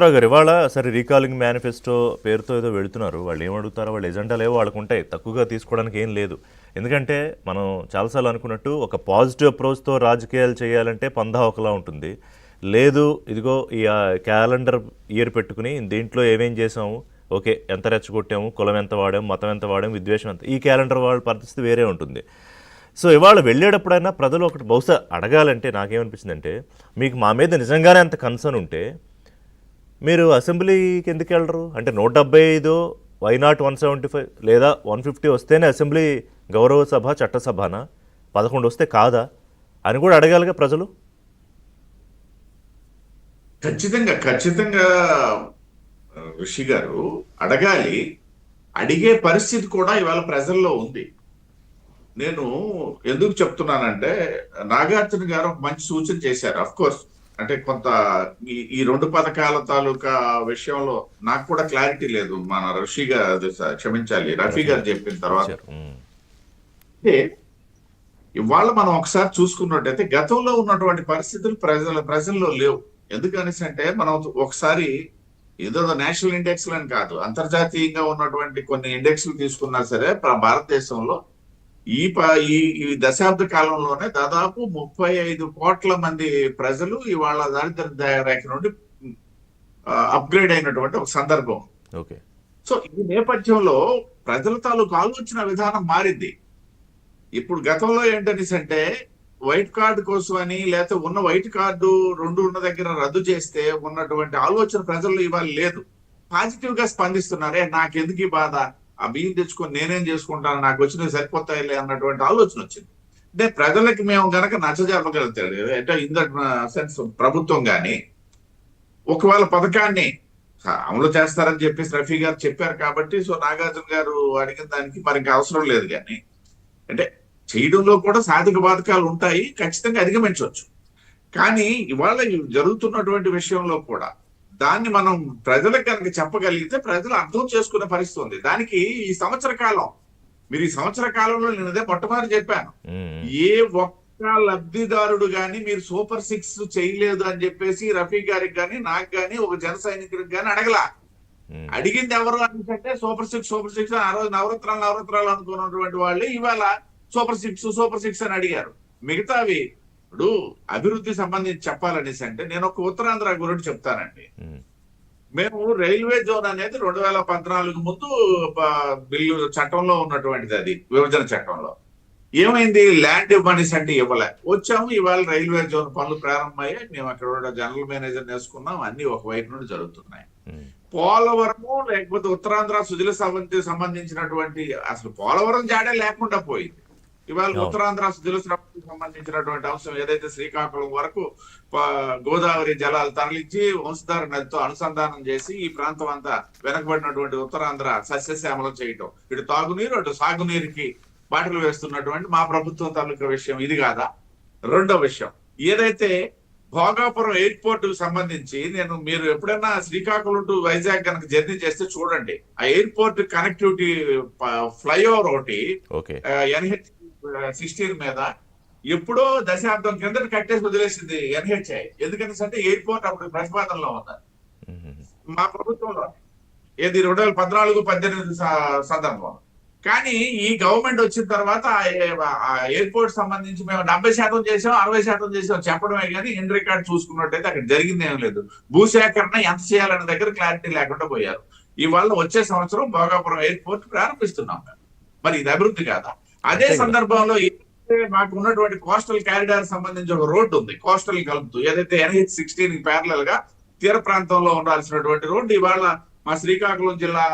రావు గారు ఇవాళ సరే రీకాలింగ్ మేనిఫెస్టో పేరుతో ఏదో వెళుతున్నారు. వాళ్ళు ఏమడుగుతారో వాళ్ళ ఎజెండాలు ఏవో వాళ్ళకు ఉంటాయి, తక్కువగా తీసుకోవడానికి ఏం లేదు. ఎందుకంటే మనం చాలాసార్లు అనుకున్నట్టు ఒక పాజిటివ్ అప్రోచ్తో రాజకీయాలు చేయాలంటే పందా ఒకలా ఉంటుంది. లేదు ఇదిగో ఈ క్యాలెండర్ ఇయర్ పెట్టుకుని దీంట్లో ఏమేం చేసాము, ఓకే ఎంత రెచ్చగొట్టాము, కులం ఎంత వాడాము, మతం ఎంత వాడాము, విద్వేషం ఎంత, ఈ క్యాలెండర్ వాళ్ళ పరిస్థితి వేరే ఉంటుంది. సో ఇవాళ వెళ్ళేటప్పుడైనా ప్రజలు ఒకటి బహుశా అడగాలంటే నాకేమనిపించిందంటే, మీకు మా మీద నిజంగానే అంత కన్సర్న్ ఉంటే మీరు అసెంబ్లీకి ఎందుకు వెళ్ళరు? అంటే 175 వైనాట్ 175 లేదా 150 వస్తేనే అసెంబ్లీ గౌరవ సభ చట్టసభనా, 11 వస్తే కాదా అని కూడా అడగాలిగా ప్రజలు. ఖచ్చితంగా ఖచ్చితంగా ఋషి గారు అడగాలి. అడిగే పరిస్థితి కూడా ఇవాళ ప్రజల్లో ఉంది. నేను ఎందుకు చెప్తున్నానంటే, నాగార్జున గారు ఒక మంచి సూచన చేశారు. అఫ్ కోర్స్ అంటే కొంత ఈ రెండు పథకాల తాలూకా విషయంలో నాకు కూడా క్లారిటీ లేదు. మన ఋషి గారు క్షమించాలి, రఫీ గారు చెప్పిన తర్వాత. అంటే ఇవాళ మనం ఒకసారి చూసుకున్నట్టయితే గతంలో ఉన్నటువంటి పరిస్థితులు ప్రజల్లో లేవు. ఎందుకనేసి అంటే మనం ఒకసారి ఏదో నేషనల్ ఇండెక్స్ అని కాదు, అంతర్జాతీయంగా ఉన్నటువంటి కొన్ని ఇండెక్స్లు తీసుకున్నా సరే భారతదేశంలో ఈ దశాబ్ద కాలంలోనే దాదాపు 35 కోట్ల మంది ప్రజలు ఇవాళ దారిద్ర్య రేఖ నుండి అప్గ్రేడ్ అయినటువంటి ఒక సందర్భం. ఓకే. సో ఈ నేపథ్యంలో ప్రజల తాలూకు ఆలోచన విధానం మారింది. ఇప్పుడు గతంలో ఏంటనేసి అంటే వైట్ కార్డు కోసం అని, లేకపోతే ఉన్న వైట్ కార్డు 2 ఉన్న దగ్గర రద్దు చేస్తే ఉన్నటువంటి ఆలోచన ప్రజల్లో ఇవాళ లేదు. పాజిటివ్ గా స్పందిస్తున్నారే, నాకెందుకు ఈ బాధ, ఆ బియ్యం తెచ్చుకొని నేనేం చేసుకుంటాను, నాకు వచ్చినవి సరిపోతాయిలే అన్నటువంటి ఆలోచన వచ్చింది. అంటే ప్రజలకి మేము గనక నచ్చజెప్పగలుగుతాడు అంటే ఇన్ దట్ సెన్స్ ప్రభుత్వం గాని ఒకవేళ పథకాన్ని అమలు చేస్తారని చెప్పేసి రఫీ గారు చెప్పారు కాబట్టి, సో నాగార్జున గారు అడిగిన దానికి మరి ఇంకా అవసరం లేదు. కానీ అంటే చేయడంలో కూడా సాధక బాధకాలు ఉంటాయి, ఖచ్చితంగా అధిగమించవచ్చు. కానీ ఇవాళ జరుగుతున్నటువంటి విషయంలో కూడా దాన్ని మనం ప్రజలకు కనుక చెప్పగలిగితే ప్రజలు అర్థం చేసుకునే పరిస్థితి ఉంది. దానికి ఈ సంవత్సర కాలం, మీరు ఈ సంవత్సర కాలంలో నేను అదే మొట్టమొదటి చెప్పాను, ఏ ఒక్క లబ్ధిదారుడు గాని మీరు సూపర్ 6 చేయలేదు అని చెప్పేసి రఫీ గారికి గాని నాకు గాని ఒక జన సైనికుడికి గాని అడగలా. అడిగింది ఎవరు అంటే సూపర్ 6 ఆ రోజు నవరత్నాలు అనుకున్నటువంటి వాళ్ళు ఇవాళ సూపర్ 6 అని అడిగారు. మిగతావి ఇప్పుడు అభివృద్ధి సంబంధించి చెప్పాలనేసి అంటే నేను ఒక ఉత్తరాంధ్ర గురించి చెప్తానండి. మేము రైల్వే జోన్ అనేది 2014 ముందు బిల్లు చట్టంలో ఉన్నటువంటిది, అది విభజన చట్టంలో. ఏమైంది, ల్యాండ్ ఇవ్వమనేసి అంటే ఇవ్వలే. వచ్చాము, ఇవాళ రైల్వే జోన్ పనులు ప్రారంభమయ్యాయి. మేము అక్కడ జనరల్ మేనేజర్ వేసుకున్నాం, అన్ని ఒకవైపు నుండి జరుగుతున్నాయి. పోలవరము లేకపోతే ఉత్తరాంధ్ర సుజల సంబంధించినటువంటి అసలు పోలవరం జాడే లేకుండా పోయింది. ఇవాళ ఉత్తరాంధ్ర సుజల సంబంధించినటువంటి అంశం ఏదైతే శ్రీకాకుళం వరకు గోదావరి జలాలు తరలించి వంశధార నదితో అనుసంధానం చేసి ఈ ప్రాంతం అంతా వెనకబడినటువంటి ఉత్తరాంధ్ర సస్యశ్యామలం చేయటం, ఇటు తాగునీరు అటు సాగునీరుకి బాటలు వేస్తున్నటువంటి మా ప్రభుత్వం తాలూకా విషయం ఇది కాదా? రెండో విషయం ఏదైతే భోగాపురం ఎయిర్పోర్ట్ కు సంబంధించి మీరు ఎప్పుడైనా శ్రీకాకుళం టు వైజాగ్ కనుక జర్నీ చేస్తే చూడండి, ఆ ఎయిర్పోర్ట్ కనెక్టివిటీ ఫ్లైఓవర్ ఒకటి NH16 మీద ఎప్పుడో దశాబ్దం కింద కట్టేసి వదిలేసింది NHI. ఎందుకని అంటే ఎయిర్పోర్ట్ అప్పుడు ప్రతిపాదనలో ఉన్నారు మా ప్రభుత్వంలో, ఏది 2014-18 సందర్భంలో. కానీ ఈ గవర్నమెంట్ వచ్చిన తర్వాత ఆ ఎయిర్పోర్ట్ సంబంధించి మేము 70% చేసాం, 60% చేసాం చెప్పడమే కానీ ఇన్ రికార్డ్ చూసుకున్నట్టయితే అక్కడ జరిగింది ఏం లేదు. భూసేకరణ ఎంత చేయాలనే దగ్గర క్లారిటీ లేకుండా పోయారు. ఇవాళ వచ్చే సంవత్సరం భోగాపురం ఎయిర్పోర్ట్ ప్రారంభిస్తున్నాం. మరి ఇది అభివృద్ధి కాదా? అదే సందర్భంలో మాకు ఉన్నటువంటి కోస్టల్ కారిడార్ సంబంధించి ఒక రోడ్డు ఉంది, కోస్టల్ కలుపుతూ, ఏదైతే NH16 ప్యారలల్ గా తీర ప్రాంతంలో ఉండాల్సినటువంటి రోడ్డు ఇవాళ మా శ్రీకాకుళం జిల్లా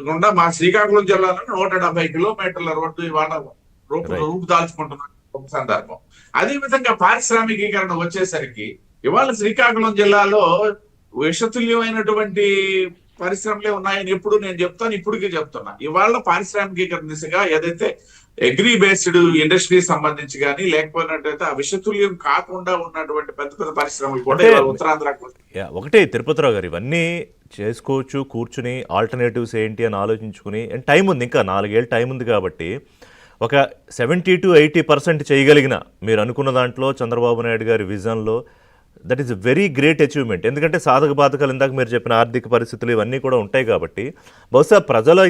గుండా మా శ్రీకాకుళం జిల్లాలో 170 కిలోమీటర్ల రోడ్డు ఇవాళ రూపుదాల్చుకుంటున్న ఒక సందర్భం. అదే విధంగా పారిశ్రామికీకరణ వచ్చేసరికి ఇవాళ శ్రీకాకుళం జిల్లాలో విషతుల్యమైనటువంటి పరిశ్రమలే ఉన్నాయని ఎప్పుడు నేను చెప్తాను, ఇప్పటికీ చెప్తున్నా. ఇవాళ పారిశ్రామికీకరణ దిశగా ఏదైతే అగ్రి బేస్డ్ ఇండస్ట్రీ సంబంధించి కానీ లేకపోయినట్టయితే ఆ విషతుల్యం కాకుండా ఉన్నటువంటి పెద్ద పెద్ద పరిశ్రమలు కూడా ఉత్తరాంధ్ర. ఒకటే తిరుపతిరావు గారు, ఇవన్నీ చేసుకోవచ్చు కూర్చుని, ఆల్టర్నేటివ్స్ ఏంటి అని ఆలోచించుకుని, టైం ఉంది, ఇంకా 4 ఏళ్ళు టైం ఉంది. కాబట్టి ఒక 70 to 80% చేయగలిగిన మీరు అనుకున్న దాంట్లో చంద్రబాబు నాయుడు గారి విజన్లో that is very great achievement. ఎందుకంటే సాధక బాధకాలు ఇందాక మీరు చెప్పిన ఆర్థిక పరిస్థితులు ఇవన్నీ కూడా ఉంటాయి కాబట్టి బహుశా ప్రజలు